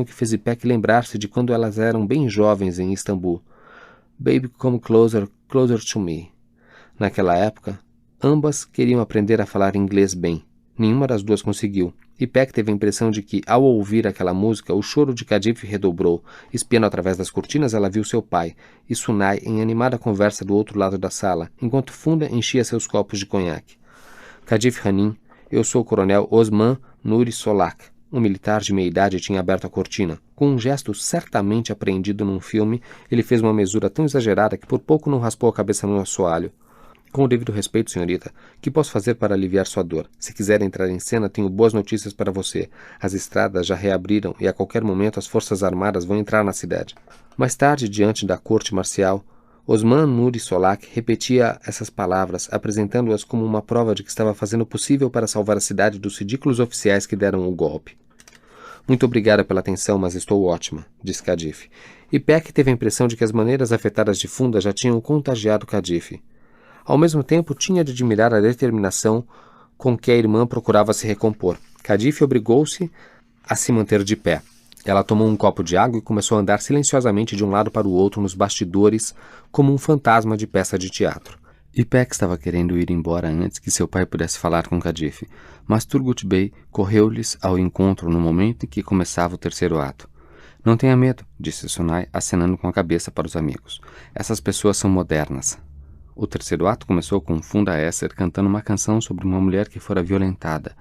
que fez Ipek lembrar-se de quando elas eram bem jovens em Istambul. Baby, come closer, closer to me. Naquela época, ambas queriam aprender a falar inglês bem. Nenhuma das duas conseguiu. Ipek teve a impressão de que, ao ouvir aquela música, o choro de Khadif redobrou. Espiando através das cortinas, ela viu seu pai e Sunay em animada conversa do outro lado da sala, enquanto Funda enchia seus copos de conhaque. Khadif Hanin, eu sou o coronel Osman Nuri Solak. Um militar de meia-idade tinha aberto a cortina. Com um gesto certamente apreendido num filme, ele fez uma mesura tão exagerada que por pouco não raspou a cabeça no assoalho. Com o devido respeito, senhorita, que posso fazer para aliviar sua dor? Se quiser entrar em cena, tenho boas notícias para você. As estradas já reabriram e a qualquer momento as forças armadas vão entrar na cidade. Mais tarde, diante da corte marcial, Osman Nuri Solak repetia essas palavras, apresentando-as como uma prova de que estava fazendo o possível para salvar a cidade dos ridículos oficiais que deram o golpe. Muito obrigada pela atenção, mas estou ótima, disse Khadif. Ipek teve a impressão de que as maneiras afetadas de Funda já tinham contagiado Khadif. Ao mesmo tempo, tinha de admirar a determinação com que a irmã procurava se recompor. Khadif obrigou-se a se manter de pé. Ela tomou um copo de água e começou a andar silenciosamente de um lado para o outro nos bastidores, como um fantasma de peça de teatro. Ipek estava querendo ir embora antes que seu pai pudesse falar com Khadif, mas Turgut Bey correu-lhes ao encontro no momento em que começava o terceiro ato. Não tenha medo, disse Sunay, acenando com a cabeça para os amigos. Essas pessoas são modernas. O terceiro ato começou com Funda Esser cantando uma canção sobre uma mulher que fora violentada.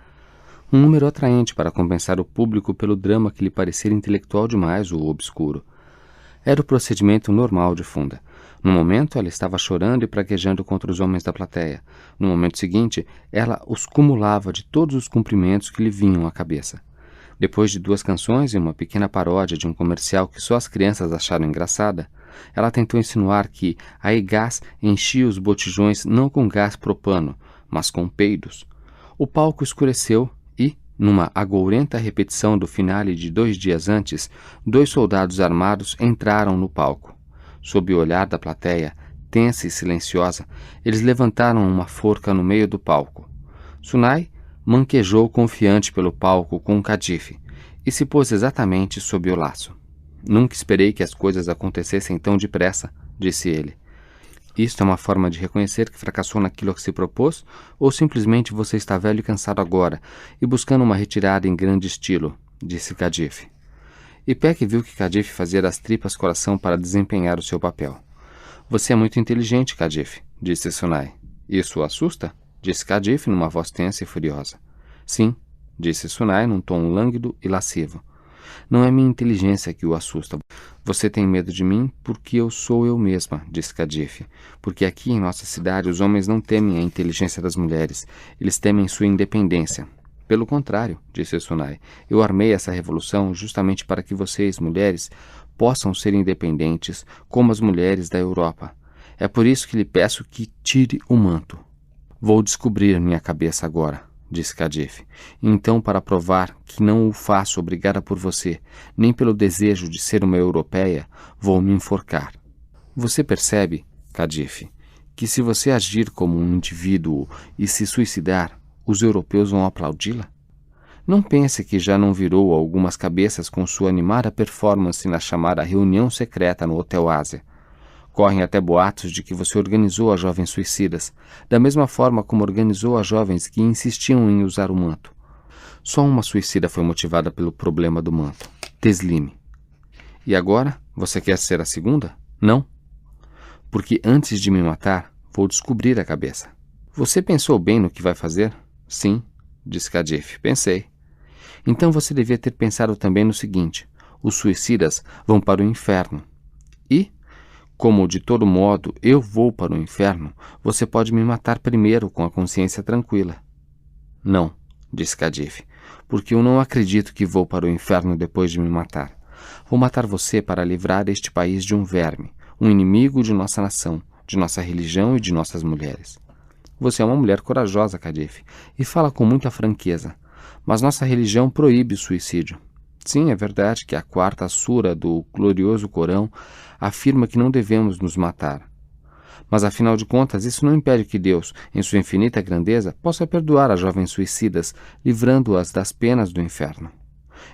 Um número atraente para compensar o público pelo drama que lhe parecia intelectual demais ou obscuro. Era o procedimento normal de Funda. No momento, ela estava chorando e praguejando contra os homens da plateia. No momento seguinte, ela os cumulava de todos os cumprimentos que lhe vinham à cabeça. Depois de 2 canções e uma pequena paródia de um comercial que só as crianças acharam engraçada, ela tentou insinuar que a Egás enchia os botijões não com gás propano, mas com peidos. O palco escureceu e, numa agourenta repetição do finale de 2 dias antes, 2 soldados armados entraram no palco. Sob o olhar da plateia, tensa e silenciosa, eles levantaram uma forca no meio do palco. Sunay manquejou confiante pelo palco com Khadif e se pôs exatamente sob o laço. Nunca esperei que as coisas acontecessem tão depressa, disse ele. Isto é uma forma de reconhecer que fracassou naquilo que se propôs, ou simplesmente você está velho e cansado agora, e buscando uma retirada em grande estilo, disse Khadif. Ipek viu que Khadif fazia das tripas coração para desempenhar o seu papel. Você é muito inteligente, Khadif, disse Sunay. Isso o assusta? Disse Khadif numa voz tensa e furiosa. Sim, disse Sunay num tom lânguido e lascivo. Não é minha inteligência que o assusta. Você tem medo de mim porque eu sou eu mesma, disse Khadif. Porque aqui em nossa cidade os homens não temem a inteligência das mulheres, eles temem sua independência. Pelo contrário, disse Sunay, eu armei essa revolução justamente para que vocês, mulheres, possam ser independentes como as mulheres da Europa. É por isso que lhe peço que tire o manto. Vou descobrir minha cabeça agora, disse Khadif. Então, para provar que não o faço obrigada por você, nem pelo desejo de ser uma europeia, vou me enforcar. Você percebe, Khadif, que se você agir como um indivíduo e se suicidar, os europeus vão aplaudi-la? Não pense que já não virou algumas cabeças com sua animada performance na chamada reunião secreta no Hotel Ásia. Correm até boatos de que você organizou as jovens suicidas, da mesma forma como organizou as jovens que insistiam em usar o manto. Só uma suicida foi motivada pelo problema do manto, Teslime. E agora, você quer ser a segunda? Não. Porque antes de me matar, vou descobrir a cabeça. Você pensou bem no que vai fazer? Sim, disse Khadif, pensei. Então você devia ter pensado também no seguinte: os suicidas vão para o inferno. E, como de todo modo eu vou para o inferno, você pode me matar primeiro com a consciência tranquila. Não, disse Khadif, porque eu não acredito que vou para o inferno depois de me matar. Vou matar você para livrar este país de um verme, um inimigo de nossa nação, de nossa religião e de nossas mulheres. Você é uma mulher corajosa, Khadif, e fala com muita franqueza, mas nossa religião proíbe o suicídio. Sim, é verdade que a 4ª sura do glorioso Corão afirma que não devemos nos matar. Mas, afinal de contas, isso não impede que Deus, em sua infinita grandeza, possa perdoar as jovens suicidas, livrando-as das penas do inferno.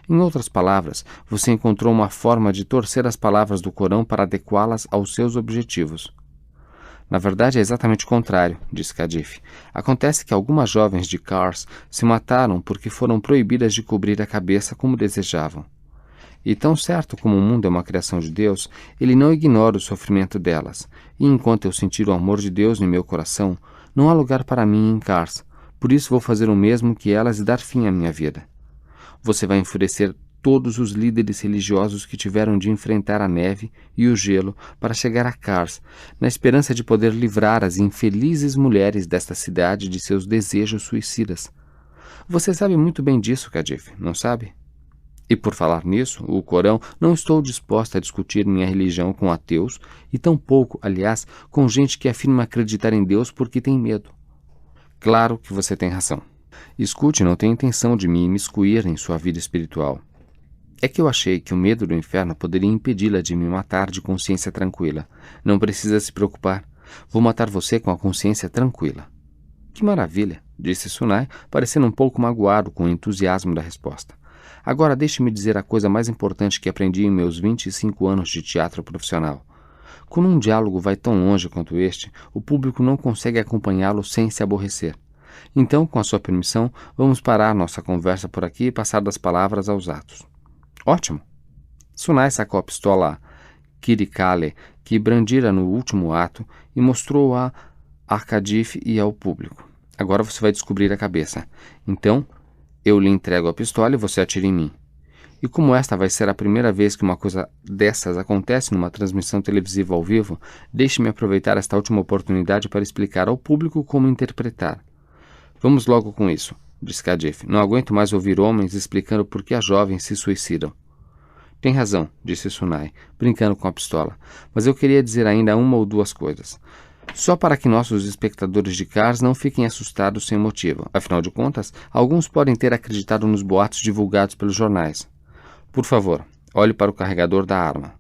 Em outras palavras, você encontrou uma forma de torcer as palavras do Corão para adequá-las aos seus objetivos. Na verdade, é exatamente o contrário, disse Kadif. Acontece que algumas jovens de Kars se mataram porque foram proibidas de cobrir a cabeça como desejavam. E tão certo como o mundo é uma criação de Deus, ele não ignora o sofrimento delas. E enquanto eu sentir o amor de Deus em meu coração, não há lugar para mim em Kars. Por isso vou fazer o mesmo que elas e dar fim à minha vida. Você vai enfurecer todos os líderes religiosos que tiveram de enfrentar a neve e o gelo para chegar a Kars, na esperança de poder livrar as infelizes mulheres desta cidade de seus desejos suicidas. Você sabe muito bem disso, Kadif, não sabe? E por falar nisso, o Corão, não estou disposta a discutir minha religião com ateus e tampouco, aliás, com gente que afirma acreditar em Deus porque tem medo. Claro que você tem razão. Escute, não tenho intenção de me imiscuir em sua vida espiritual. É que eu achei que o medo do inferno poderia impedi-la de me matar de consciência tranquila. Não precisa se preocupar. Vou matar você com a consciência tranquila. Que maravilha, disse Sunai, parecendo um pouco magoado com o entusiasmo da resposta. Agora deixe-me dizer a coisa mais importante que aprendi em meus 25 anos de teatro profissional. Quando um diálogo vai tão longe quanto este, o público não consegue acompanhá-lo sem se aborrecer. Então, com a sua permissão, vamos parar nossa conversa por aqui e passar das palavras aos atos. Ótimo! Sunai sacou a pistola Kirikale, que brandira no último ato, e mostrou-a a Kadif e ao público. Agora você vai descobrir a cabeça. Então, eu lhe entrego a pistola e você atira em mim. E como esta vai ser a primeira vez que uma coisa dessas acontece numa transmissão televisiva ao vivo, deixe-me aproveitar esta última oportunidade para explicar ao público como interpretar. Vamos logo com isso, disse Kadif. Não aguento mais ouvir homens explicando por que as jovens se suicidam. Tem razão, disse Sunai, brincando com a pistola, mas eu queria dizer ainda uma ou duas coisas. Só para que nossos espectadores de Kars não fiquem assustados sem motivo. Afinal de contas, alguns podem ter acreditado nos boatos divulgados pelos jornais. Por favor, olhe para o carregador da arma.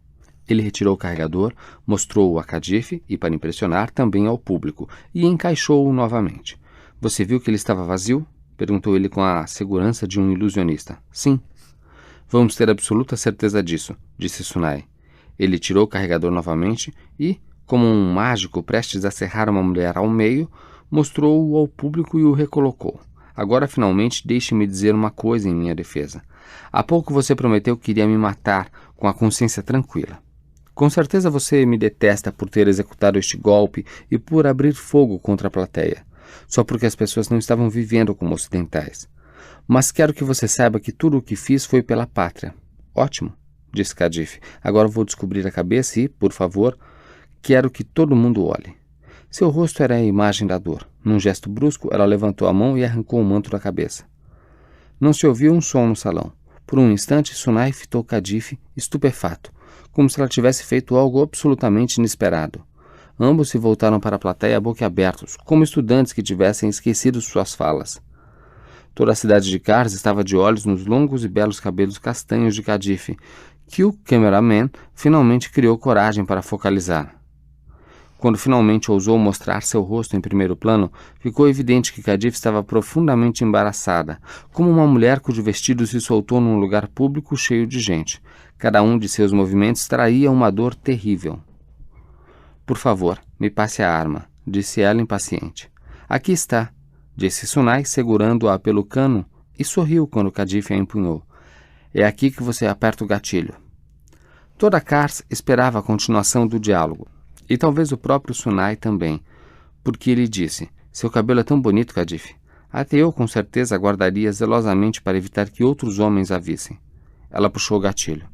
Ele retirou o carregador, mostrou-o a Kadif e, para impressionar, também ao público, e encaixou-o novamente. Você viu que ele estava vazio? Perguntou ele com a segurança de um ilusionista. Sim. Vamos ter absoluta certeza disso, disse Sunai. Ele tirou o carregador novamente e, como um mágico prestes a serrar uma mulher ao meio, mostrou-o ao público e o recolocou. Agora, finalmente, deixe-me dizer uma coisa em minha defesa. Há pouco você prometeu que iria me matar com a consciência tranquila. Com certeza você me detesta por ter executado este golpe e por abrir fogo contra a plateia, só porque as pessoas não estavam vivendo como ocidentais. Mas quero que você saiba que tudo o que fiz foi pela pátria. Ótimo, disse Kadif. Agora vou descobrir a cabeça e, por favor, quero que todo mundo olhe. Seu rosto era a imagem da dor. Num gesto brusco, ela levantou a mão e arrancou o manto da cabeça. Não se ouviu um som no salão. Por um instante, Sunai fitou Kadif, estupefato, como se ela tivesse feito algo absolutamente inesperado. Ambos se voltaram para a plateia boquiabertos, como estudantes que tivessem esquecido suas falas. Toda a cidade de Kars estava de olhos nos longos e belos cabelos castanhos de Kadif, que o cameraman finalmente criou coragem para focalizar. Quando finalmente ousou mostrar seu rosto em primeiro plano, ficou evidente que Kadif estava profundamente embaraçada, como uma mulher cujo vestido se soltou num lugar público cheio de gente. Cada um de seus movimentos traía uma dor terrível. Por favor, me passe a arma, disse ela impaciente. Aqui está, disse Sunai, segurando-a pelo cano, e sorriu quando Kadif a empunhou. É aqui que você aperta o gatilho. Toda Kars esperava a continuação do diálogo, e talvez o próprio Sunai também, porque ele disse, seu cabelo é tão bonito, Kadif. Até eu com certeza aguardaria zelosamente para evitar que outros homens a vissem. Ela puxou o gatilho.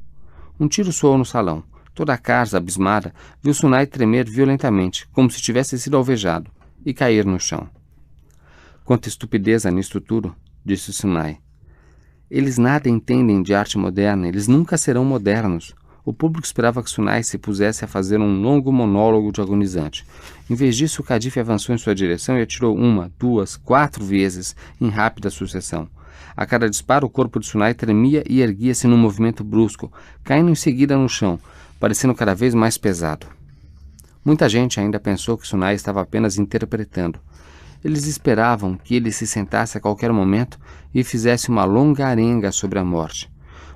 Um tiro soou no salão. Toda a Kars, abismada, viu Sunai tremer violentamente, como se tivesse sido alvejado, e cair no chão. Quanta estupideza nisto tudo, disse Sunai. Eles nada entendem de arte moderna, eles nunca serão modernos. O público esperava que Sunai se pusesse a fazer um longo monólogo de agonizante. Em vez disso, Kadif avançou em sua direção e atirou 1, 2, 4 vezes, em rápida sucessão. A cada disparo, o corpo de Sunai tremia e erguia-se num movimento brusco, caindo em seguida no chão, parecendo cada vez mais pesado. Muita gente ainda pensou que Sunai estava apenas interpretando. Eles esperavam que ele se sentasse a qualquer momento e fizesse uma longa arenga sobre a morte.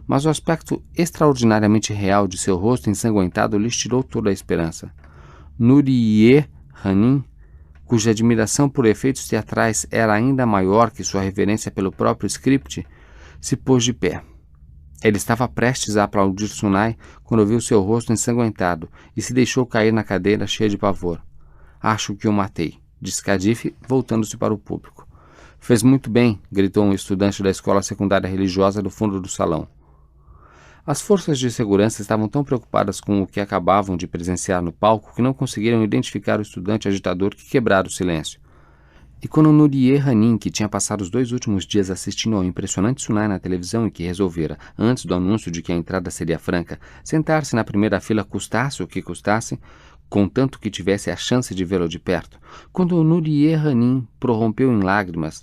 mas o aspecto extraordinariamente real de seu rosto ensanguentado lhes tirou toda a esperança. Nuriye Hanin, cuja admiração por efeitos teatrais era ainda maior que sua reverência pelo próprio script, se pôs de pé. Ele estava prestes a aplaudir Sunai quando viu seu rosto ensanguentado e se deixou cair na cadeira cheia de pavor. "Acho que o matei", disse Cadife, voltando-se para o público. "Fez muito bem", gritou um estudante da escola secundária religiosa do fundo do salão. As forças de segurança estavam tão preocupadas com o que acabavam de presenciar no palco que não conseguiram identificar o estudante agitador que quebrara o silêncio. E quando Nuriye Hanin, que tinha passado os 2 últimos dias assistindo ao impressionante Sunai na televisão e que resolvera, antes do anúncio de que a entrada seria franca, sentar-se na primeira fila custasse o que custasse, contanto que tivesse a chance de vê-lo de perto, quando Nuriye Hanin prorrompeu em lágrimas,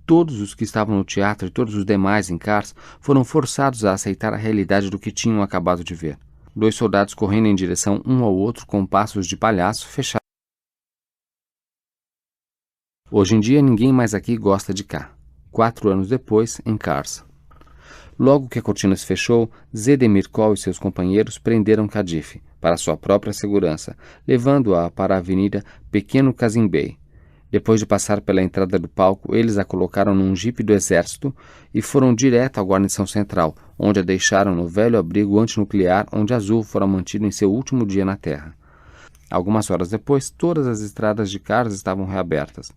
todos os que estavam no teatro e todos os demais em Kars foram forçados a aceitar a realidade do que tinham acabado de ver. 2 soldados correndo em direção um ao outro com passos de palhaço fecharam. Hoje em dia ninguém mais aqui gosta de cá. 4 anos depois, em Kars. Logo que a cortina se fechou, Zedemirkol e seus companheiros prenderam Cadife, para sua própria segurança, levando-a para a avenida Pequeno Kazimbey. Depois de passar pela entrada do palco, eles a colocaram num jipe do exército e foram direto à guarnição central, onde a deixaram no velho abrigo antinuclear onde Azul fora mantido em seu último dia na Terra. Algumas horas depois, todas as estradas de Kars estavam reabertas.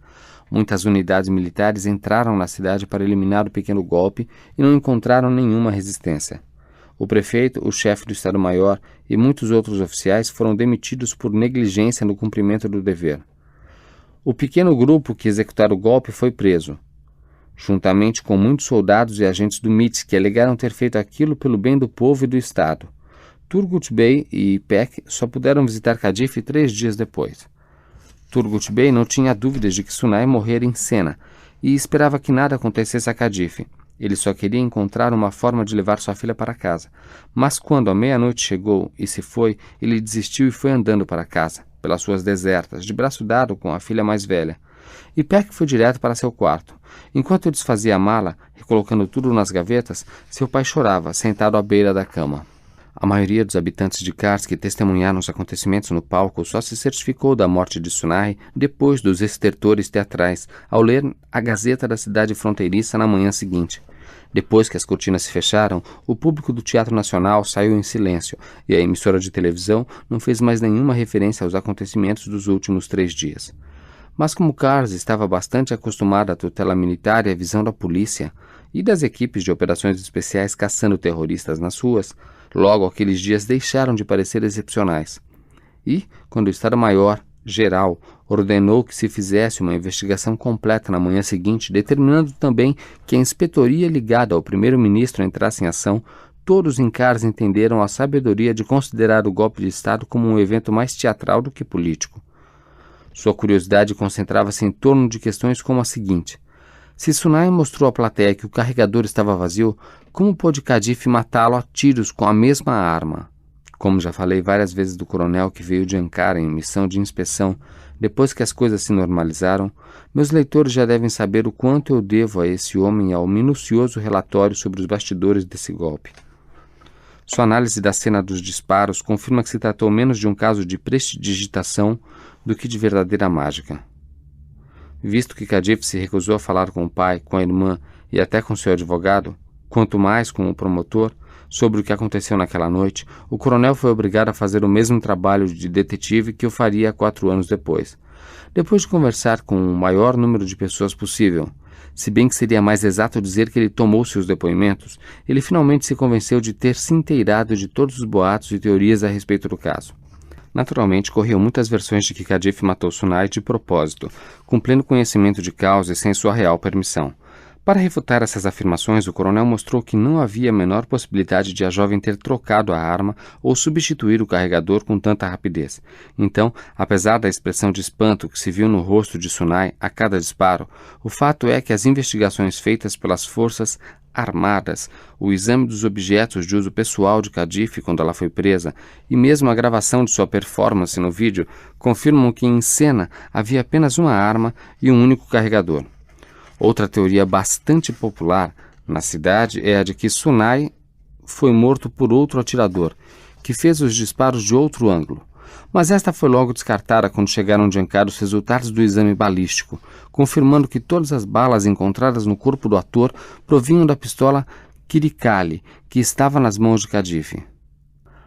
Muitas unidades militares entraram na cidade para eliminar o pequeno golpe e não encontraram nenhuma resistência. O prefeito, o chefe do Estado-Maior e muitos outros oficiais foram demitidos por negligência no cumprimento do dever. O pequeno grupo que executara o golpe foi preso, juntamente com muitos soldados e agentes do MIT que alegaram ter feito aquilo pelo bem do povo e do Estado. Turgut Bey e Ipek só puderam visitar Cadife 3 dias depois. Turgut Bey não tinha dúvidas de que Sunai morrera em cena e esperava que nada acontecesse a Cadife. Ele só queria encontrar uma forma de levar sua filha para casa. Mas quando a meia-noite chegou e se foi, ele desistiu e foi andando para casa, pelas ruas desertas, de braço dado com a filha mais velha. Ipek foi direto para seu quarto. Enquanto desfazia a mala, recolocando tudo nas gavetas, seu pai chorava, sentado à beira da cama. A maioria dos habitantes de Kars que testemunharam os acontecimentos no palco só se certificou da morte de Sunai depois dos estertores teatrais, ao ler a Gazeta da cidade fronteiriça na manhã seguinte. Depois que as cortinas se fecharam, o público do Teatro Nacional saiu em silêncio e a emissora de televisão não fez mais nenhuma referência aos acontecimentos dos últimos 3 dias. Mas como Kars estava bastante acostumada à tutela militar e à visão da polícia e das equipes de operações especiais caçando terroristas nas ruas, logo aqueles dias deixaram de parecer excepcionais. E, quando o Estado-Maior Geral ordenou que se fizesse uma investigação completa na manhã seguinte, determinando também que a inspetoria ligada ao primeiro-ministro entrasse em ação, todos em Kars entenderam a sabedoria de considerar o golpe de Estado como um evento mais teatral do que político. Sua curiosidade concentrava-se em torno de questões como a seguinte: se Sunai mostrou à plateia que o carregador estava vazio, como pôde Cadife matá-lo a tiros com a mesma arma? Como já falei várias vezes do coronel que veio de Ankara em missão de inspeção, depois que as coisas se normalizaram, meus leitores já devem saber o quanto eu devo a esse homem e ao minucioso relatório sobre os bastidores desse golpe. Sua análise da cena dos disparos confirma que se tratou menos de um caso de prestidigitação do que de verdadeira mágica. Visto que Cadife se recusou a falar com o pai, com a irmã e até com seu advogado, quanto mais com o promotor, sobre o que aconteceu naquela noite, o coronel foi obrigado a fazer o mesmo trabalho de detetive que eu faria 4 anos depois. Depois de conversar com o maior número de pessoas possível, se bem que seria mais exato dizer que ele tomou seus depoimentos, ele finalmente se convenceu de ter se inteirado de todos os boatos e teorias a respeito do caso. Naturalmente, corriam muitas versões de que Cadife matou Sunai de propósito, com pleno conhecimento de causa e sem sua real permissão. Para refutar essas afirmações, o coronel mostrou que não havia a menor possibilidade de a jovem ter trocado a arma ou substituir o carregador com tanta rapidez. Então, apesar da expressão de espanto que se viu no rosto de Sunai a cada disparo, o fato é que as investigações feitas pelas forças armadas, o exame dos objetos de uso pessoal de Cadife quando ela foi presa e mesmo a gravação de sua performance no vídeo confirmam que em cena havia apenas uma arma e um único carregador. Outra teoria bastante popular na cidade é a de que Sunai foi morto por outro atirador, que fez os disparos de outro ângulo. Mas esta foi logo descartada quando chegaram de Ankara os resultados do exame balístico, confirmando que todas as balas encontradas no corpo do ator provinham da pistola Kirikali, que estava nas mãos de Khadif.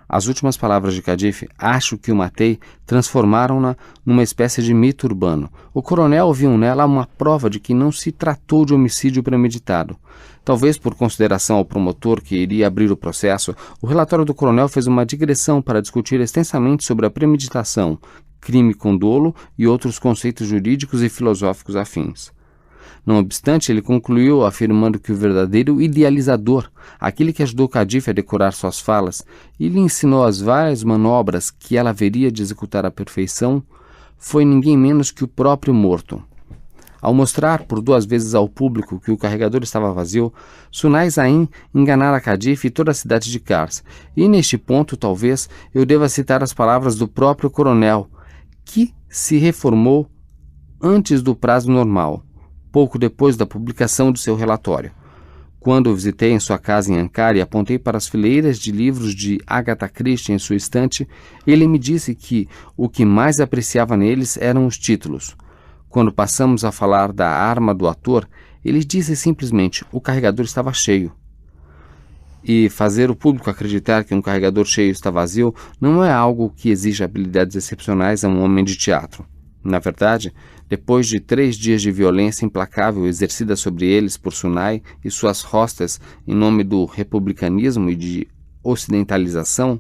As últimas palavras de Khadif, "acho que o matei", transformaram-na numa espécie de mito urbano. O coronel viu nela uma prova de que não se tratou de homicídio premeditado. Talvez por consideração ao promotor que iria abrir o processo, o relatório do coronel fez uma digressão para discutir extensamente sobre a premeditação, crime com dolo e outros conceitos jurídicos e filosóficos afins. Não obstante, ele concluiu afirmando que o verdadeiro idealizador, aquele que ajudou Khadif a decorar suas falas e lhe ensinou as várias manobras que ela haveria de executar à perfeição, foi ninguém menos que o próprio morto. Ao mostrar por 2 vezes ao público que o carregador estava vazio, Sunay Zain enganara Khadif e toda a cidade de Kars. E neste ponto, talvez, eu deva citar as palavras do próprio coronel, que se reformou antes do prazo normal, pouco depois da publicação de seu relatório. Quando o visitei em sua casa em Ankara e apontei para as fileiras de livros de Agatha Christie em sua estante, ele me disse que o que mais apreciava neles eram os títulos. Quando passamos a falar da arma do ator, ele disse simplesmente: o carregador estava cheio. E fazer o público acreditar que um carregador cheio está vazio não é algo que exija habilidades excepcionais a um homem de teatro. Na verdade, depois de 3 dias de violência implacável exercida sobre eles por Sunay e suas hostas em nome do republicanismo e de ocidentalização,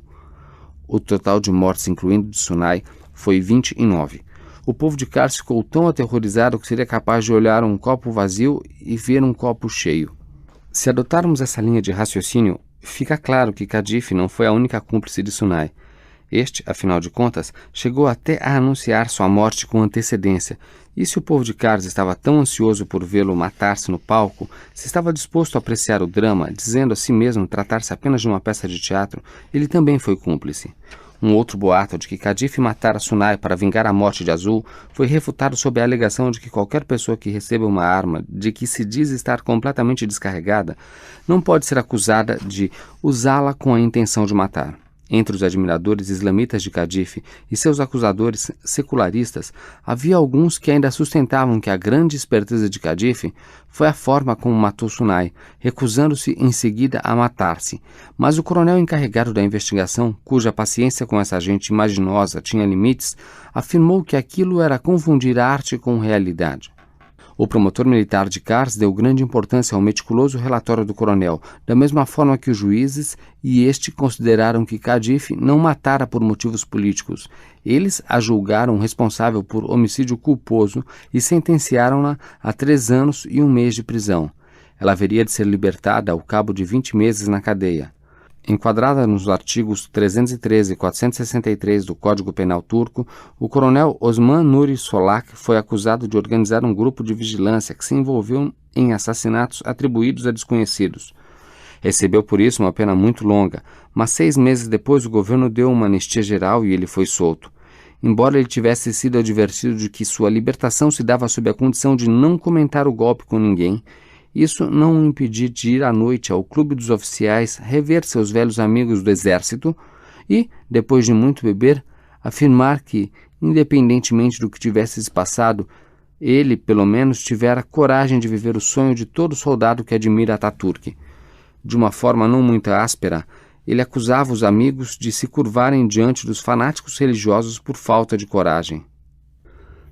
o total de mortes, incluindo de Sunay, foi 29. O povo de Kars ficou tão aterrorizado que seria capaz de olhar um copo vazio e ver um copo cheio. Se adotarmos essa linha de raciocínio, fica claro que Khadif não foi a única cúmplice de Sunay. Este, afinal de contas, chegou até a anunciar sua morte com antecedência, e se o povo de Kars estava tão ansioso por vê-lo matar-se no palco, se estava disposto a apreciar o drama, dizendo a si mesmo tratar-se apenas de uma peça de teatro, ele também foi cúmplice. Um outro boato de que Khadif matara Sunay para vingar a morte de Azul foi refutado sob a alegação de que qualquer pessoa que receba uma arma de que se diz estar completamente descarregada não pode ser acusada de usá-la com a intenção de matar. Entre os admiradores islamitas de Khadif e seus acusadores secularistas, havia alguns que ainda sustentavam que a grande esperteza de Khadif foi a forma como matou Sunay, recusando-se em seguida a matar-se. Mas o coronel encarregado da investigação, cuja paciência com essa gente imaginosa tinha limites, afirmou que aquilo era confundir arte com realidade. O promotor militar de Kars deu grande importância ao meticuloso relatório do coronel, da mesma forma que os juízes e este consideraram que Khadif não matara por motivos políticos. Eles a julgaram responsável por homicídio culposo e sentenciaram-na a 3 anos e 1 mês de prisão. Ela haveria de ser libertada ao cabo de 20 meses na cadeia. Enquadrada nos artigos 313 e 463 do Código Penal turco, o coronel Osman Nuri Solak foi acusado de organizar um grupo de vigilância que se envolveu em assassinatos atribuídos a desconhecidos. Recebeu por isso uma pena muito longa, mas 6 meses depois o governo deu uma anistia geral e ele foi solto. Embora ele tivesse sido advertido de que sua libertação se dava sob a condição de não comentar o golpe com ninguém, isso não o impediu de ir à noite ao clube dos oficiais, rever seus velhos amigos do exército e, depois de muito beber, afirmar que, independentemente do que tivesse se passado, ele, pelo menos, tivera coragem de viver o sonho de todo soldado que admira Ataturk. De uma forma não muito áspera, ele acusava os amigos de se curvarem diante dos fanáticos religiosos por falta de coragem.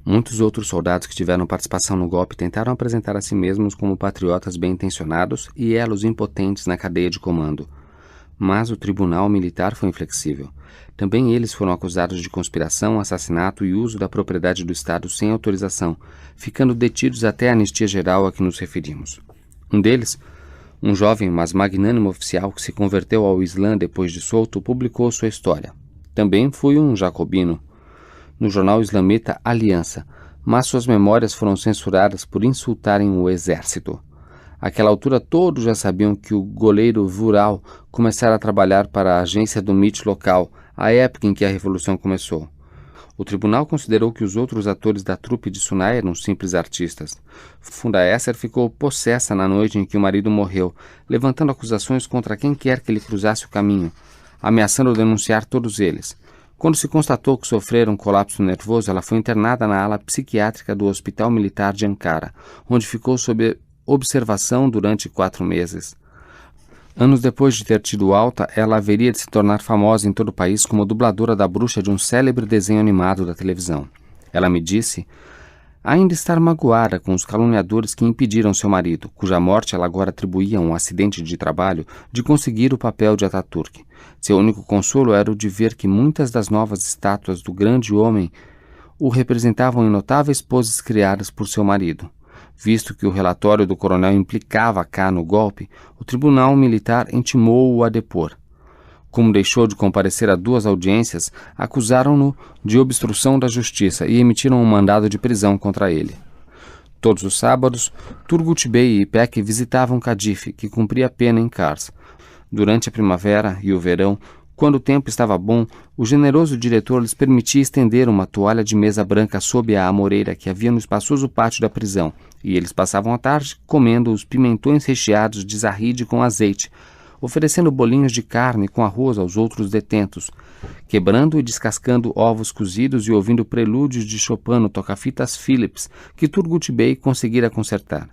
Muitos outros soldados que tiveram participação no golpe tentaram apresentar a si mesmos como patriotas bem-intencionados e elos impotentes na cadeia de comando. Mas o tribunal militar foi inflexível. Também eles foram acusados de conspiração, assassinato e uso da propriedade do Estado sem autorização, ficando detidos até a anistia geral a que nos referimos. Um deles, um jovem, mas magnânimo oficial que se converteu ao Islã depois de solto, publicou sua história. Também fui um jacobino, no jornal islamita Aliança, mas suas memórias foram censuradas por insultarem o exército. Àquela altura todos já sabiam que o goleiro Vural começara a trabalhar para a agência do MIT local, à época em que a revolução começou. O tribunal considerou que os outros atores da trupe de Sunai eram simples artistas. Fundaesser ficou possessa na noite em que o marido morreu, levantando acusações contra quem quer que lhe cruzasse o caminho, ameaçando denunciar todos eles. Quando se constatou que sofrera um colapso nervoso, ela foi internada na ala psiquiátrica do Hospital Militar de Ankara, onde ficou sob observação durante 4 meses. Anos depois de ter tido alta, ela haveria de se tornar famosa em todo o país como dubladora da bruxa de um célebre desenho animado da televisão. Ela me disse ainda estar magoada com os caluniadores que impediram seu marido, cuja morte ela agora atribuía a um acidente de trabalho, de conseguir o papel de Atatürk. Seu único consolo era o de ver que muitas das novas estátuas do grande homem o representavam em notáveis poses criadas por seu marido. Visto que o relatório do coronel implicava K no golpe, o tribunal militar intimou-o a depor. Como deixou de comparecer a 2 audiências, acusaram-no de obstrução da justiça e emitiram um mandado de prisão contra ele. Todos os sábados, Turgut Bey e Ipek visitavam Kadif, que cumpria pena em Kars. Durante a primavera e o verão, quando o tempo estava bom, o generoso diretor lhes permitia estender uma toalha de mesa branca sob a amoreira que havia no espaçoso pátio da prisão, e eles passavam a tarde comendo os pimentões recheados de zarride com azeite, oferecendo bolinhos de carne com arroz aos outros detentos, quebrando e descascando ovos cozidos e ouvindo prelúdios de Chopin no toca-fitas Philips que Turgut Bey conseguira consertar.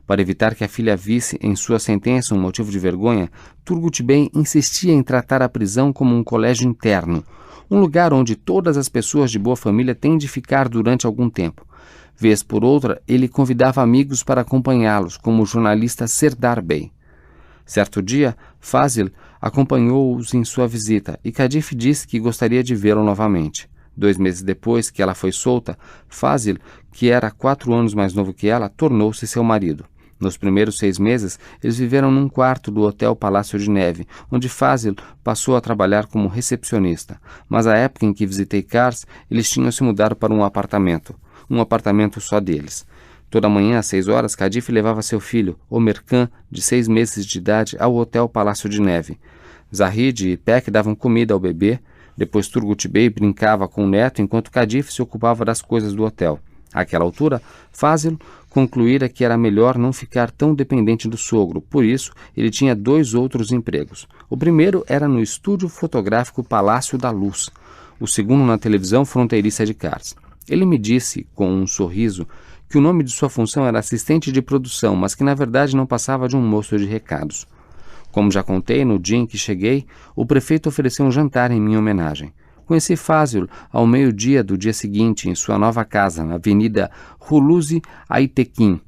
Para evitar que a filha visse em sua sentença um motivo de vergonha, Turgut Bey insistia em tratar a prisão como um colégio interno, um lugar onde todas as pessoas de boa família têm de ficar durante algum tempo. Vez por outra, ele convidava amigos para acompanhá-los, como o jornalista Serdar Bey. Certo dia, Fazil acompanhou-os em sua visita e Kadif disse que gostaria de vê-lo novamente. 2 meses depois que ela foi solta, Fazil, que era 4 anos mais novo que ela, tornou-se seu marido. Nos primeiros 6 meses, eles viveram num quarto do Hotel Palácio de Neve, onde Fazil passou a trabalhar como recepcionista. Mas à época em que visitei Kars, eles tinham se mudado para um apartamento só deles. Toda manhã, às 6 horas, Kadif levava seu filho, Omerkan, de 6 meses de idade, ao Hotel Palácio de Neve. Zahid e Ipek davam comida ao bebê. Depois Turgut Bey brincava com o neto, enquanto Kadif se ocupava das coisas do hotel. Àquela altura, Fazil concluíra que era melhor não ficar tão dependente do sogro, por isso ele tinha 2 outros empregos. O primeiro era no estúdio fotográfico Palácio da Luz, o segundo na televisão fronteiriça de Kars. Ele me disse, com um sorriso, que o nome de sua função era assistente de produção, mas que na verdade não passava de um moço de recados. Como já contei, no dia em que cheguei, o prefeito ofereceu um jantar em minha homenagem. Conheci Fazil ao meio-dia do dia seguinte, em sua nova casa, na Avenida Hulusi Aytekin.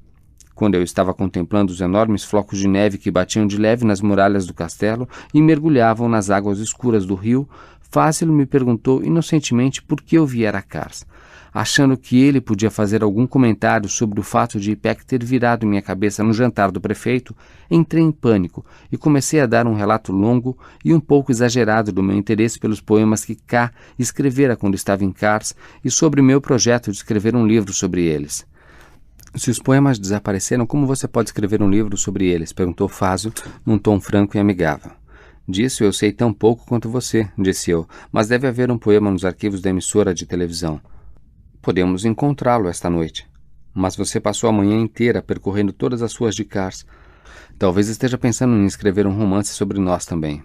Quando eu estava contemplando os enormes flocos de neve que batiam de leve nas muralhas do castelo e mergulhavam nas águas escuras do rio, Fazil me perguntou inocentemente por que eu viera a Kars. Achando que ele podia fazer algum comentário sobre o fato de Ipek ter virado minha cabeça no jantar do prefeito, entrei em pânico e comecei a dar um relato longo e um pouco exagerado do meu interesse pelos poemas que K escrevera quando estava em Kars e sobre meu projeto de escrever um livro sobre eles. Se os poemas desapareceram, como você pode escrever um livro sobre eles? Perguntou Fazil num tom franco e amigável. Disso eu sei tão pouco quanto você, disse eu, mas deve haver um poema nos arquivos da emissora de televisão. Podemos encontrá-lo esta noite. Mas você passou a manhã inteira percorrendo todas as ruas de Kars. Talvez esteja pensando em escrever um romance sobre nós também.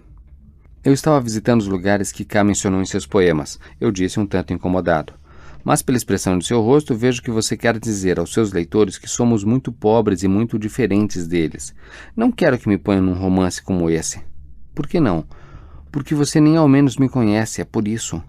Eu estava visitando os lugares que K mencionou em seus poemas, eu disse um tanto incomodado. Mas pela expressão de seu rosto, vejo que você quer dizer aos seus leitores que somos muito pobres e muito diferentes deles. Não quero que me ponham num romance como esse. Por que não? Porque você nem ao menos me conhece, é por isso.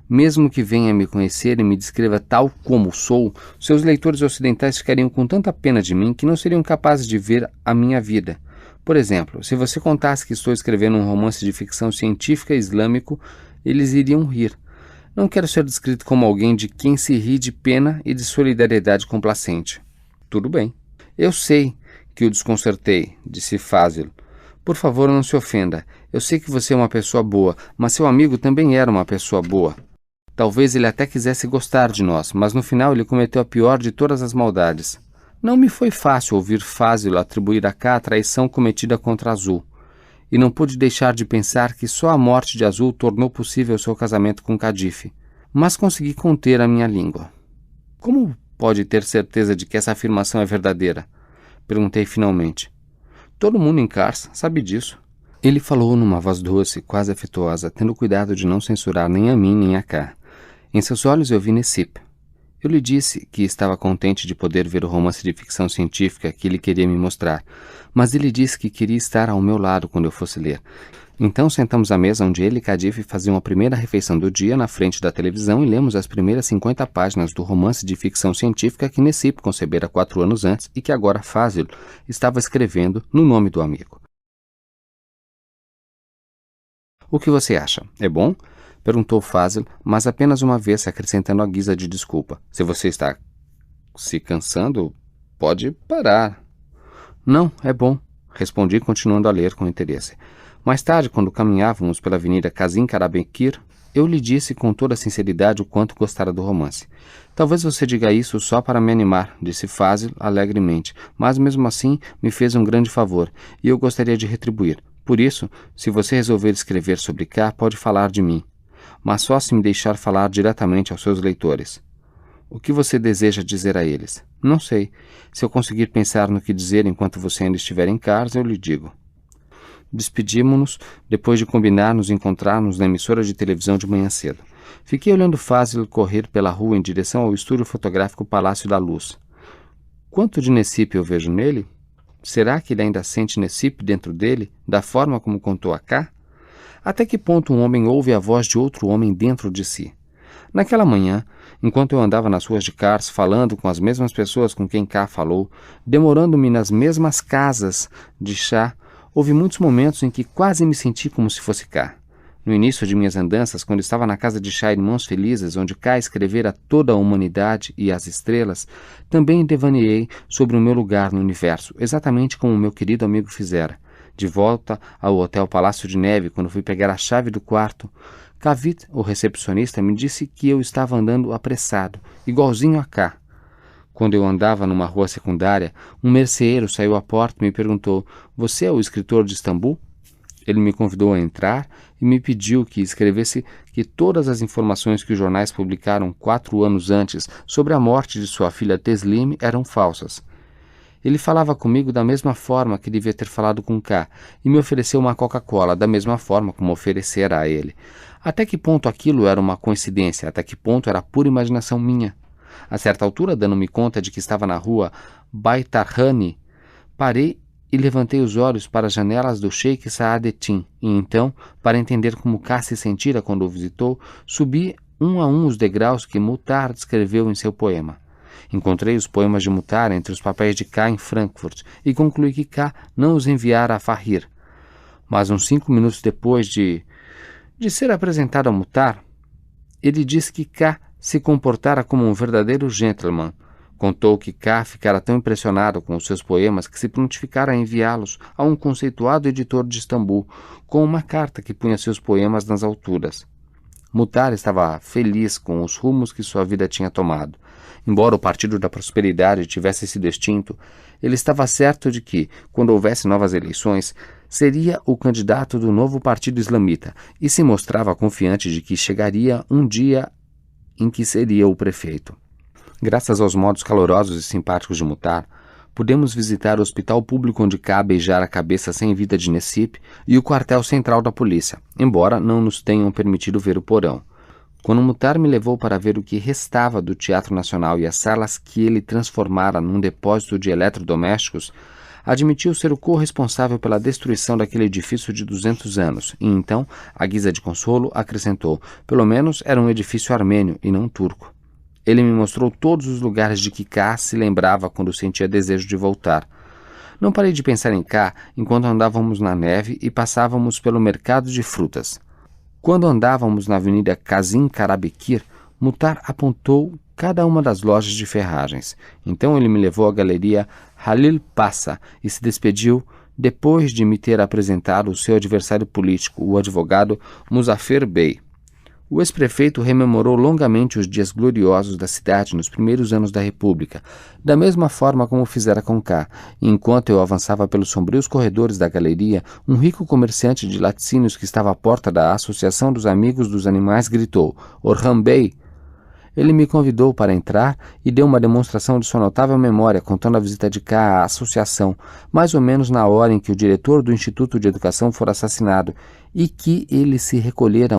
Mesmo que venha me conhecer e me descreva tal como sou, seus leitores ocidentais ficariam com tanta pena de mim que não seriam capazes de ver a minha vida. Por exemplo, se você contasse que estou escrevendo um romance de ficção científica islâmico, eles iriam rir. Não quero ser descrito como alguém de quem se ri de pena e de solidariedade complacente. Tudo bem. Eu sei que o desconcertei, disse Fazil. Por favor, não se ofenda. Eu sei que você é uma pessoa boa, mas seu amigo também era uma pessoa boa. Talvez ele até quisesse gostar de nós, mas no final ele cometeu a pior de todas as maldades. Não me foi fácil ouvir Fazil atribuir a K a traição cometida contra Azul, e não pude deixar de pensar que só a morte de Azul tornou possível seu casamento com Kadif. mas consegui conter a minha língua. Como pode ter certeza de que essa afirmação é verdadeira? Perguntei finalmente. Todo mundo em Kars sabe disso. Ele falou numa voz doce, quase afetuosa, tendo cuidado de não censurar nem a mim nem a K. Em seus olhos eu vi Necip. Eu lhe disse que estava contente de poder ver o romance de ficção científica que ele queria me mostrar, mas ele disse que queria estar ao meu lado quando eu fosse ler. Então sentamos à mesa onde ele e Kadif faziam a primeira refeição do dia na frente da televisão e lemos as primeiras 50 páginas do romance de ficção científica que Necip concebera 4 anos antes e que agora Fazil estava escrevendo no nome do amigo. O que você acha? É bom? Perguntou Fazil, mas apenas uma vez, acrescentando a guisa de desculpa. Se você está se cansando, pode parar. Não, é bom, respondi, continuando a ler com interesse. Mais tarde, quando caminhávamos pela avenida Kazim Karabekir, eu lhe disse com toda a sinceridade o quanto gostara do romance. Talvez você diga isso só para me animar, disse Fazil alegremente, mas mesmo assim me fez um grande favor, e eu gostaria de retribuir. Por isso, se você resolver escrever sobre K, pode falar de mim, mas só se me deixar falar diretamente aos seus leitores. O que você deseja dizer a eles? Não sei. Se eu conseguir pensar no que dizer enquanto você ainda estiver em Kars, eu lhe digo. Despedimos-nos depois de combinar nos encontrarmos na emissora de televisão de manhã cedo. Fiquei olhando Fazil correr pela rua em direção ao estúdio fotográfico Palácio da Luz. Quanto de Necip eu vejo nele? Será que ele ainda sente Necip dentro dele, da forma como contou a K? Até que ponto um homem ouve a voz de outro homem dentro de si? Naquela manhã, enquanto eu andava nas ruas de Kars falando com as mesmas pessoas com quem K falou, demorando-me nas mesmas casas de chá, houve muitos momentos em que quase me senti como se fosse K. No início de minhas andanças, quando estava na casa de chá Irmãos Felizes, onde K escrevera toda a humanidade e as estrelas, também devaneei sobre o meu lugar no universo, exatamente como o meu querido amigo fizera. De volta ao Hotel Palácio de Neve, quando fui pegar a chave do quarto, Kavit, o recepcionista, me disse que eu estava andando apressado, igualzinho a K. Quando eu andava numa rua secundária, um merceeiro saiu à porta e me perguntou: "Você é o escritor de Istambul?" Ele me convidou a entrar e me pediu que escrevesse que todas as informações que os jornais publicaram 4 anos antes sobre a morte de sua filha Teslim eram falsas. Ele falava comigo da mesma forma que devia ter falado com K e me ofereceu uma Coca-Cola da mesma forma como oferecera a ele. Até que ponto aquilo era uma coincidência? Até que ponto era pura imaginação minha? A certa altura, dando-me conta de que estava na rua Baitarhani, parei e levantei os olhos para as janelas do Sheikh Saadetin e então, para entender como K se sentira quando o visitou, subi um a um os degraus que Mutar descreveu em seu poema. Encontrei os poemas de Mutar entre os papéis de K em Frankfurt e concluí que K não os enviara a Fahir. Mas uns 5 minutos depois de ser apresentado a Mutar, ele disse que K se comportara como um verdadeiro gentleman. Contou que K ficara tão impressionado com os seus poemas que se prontificara a enviá-los a um conceituado editor de Istambul, com uma carta que punha seus poemas nas alturas. Mutar estava feliz com os rumos que sua vida tinha tomado. Embora o Partido da Prosperidade tivesse sido extinto, ele estava certo de que, quando houvesse novas eleições, seria o candidato do novo Partido Islamita e se mostrava confiante de que chegaria um dia em que seria o prefeito. Graças aos modos calorosos e simpáticos de Mutar, pudemos visitar o hospital público onde K beijara a cabeça sem vida de Necip e o quartel central da polícia, embora não nos tenham permitido ver o porão. Quando Mutar me levou para ver o que restava do Teatro Nacional e as salas que ele transformara num depósito de eletrodomésticos, admitiu ser o corresponsável pela destruição daquele edifício de 200 anos e então, à guisa de consolo, acrescentou: pelo menos era um edifício armênio e não turco. Ele me mostrou todos os lugares de que K se lembrava quando sentia desejo de voltar. Não parei de pensar em K enquanto andávamos na neve e passávamos pelo mercado de frutas. Quando andávamos na avenida Kazim Karabekir, Mutar apontou cada uma das lojas de ferragens. Então ele me levou à galeria Halil Passa e se despediu depois de me ter apresentado o seu adversário político, o advogado Muzaffer Bey. O ex-prefeito rememorou longamente os dias gloriosos da cidade nos primeiros anos da República, da mesma forma como fizera com K. E enquanto eu avançava pelos sombrios corredores da galeria, um rico comerciante de laticínios que estava à porta da Associação dos Amigos dos Animais gritou: "Orhan Bey!" Ele me convidou para entrar e deu uma demonstração de sua notável memória, contando a visita de K à associação, mais ou menos na hora em que o diretor do Instituto de Educação fora assassinado, e que ele se recolhera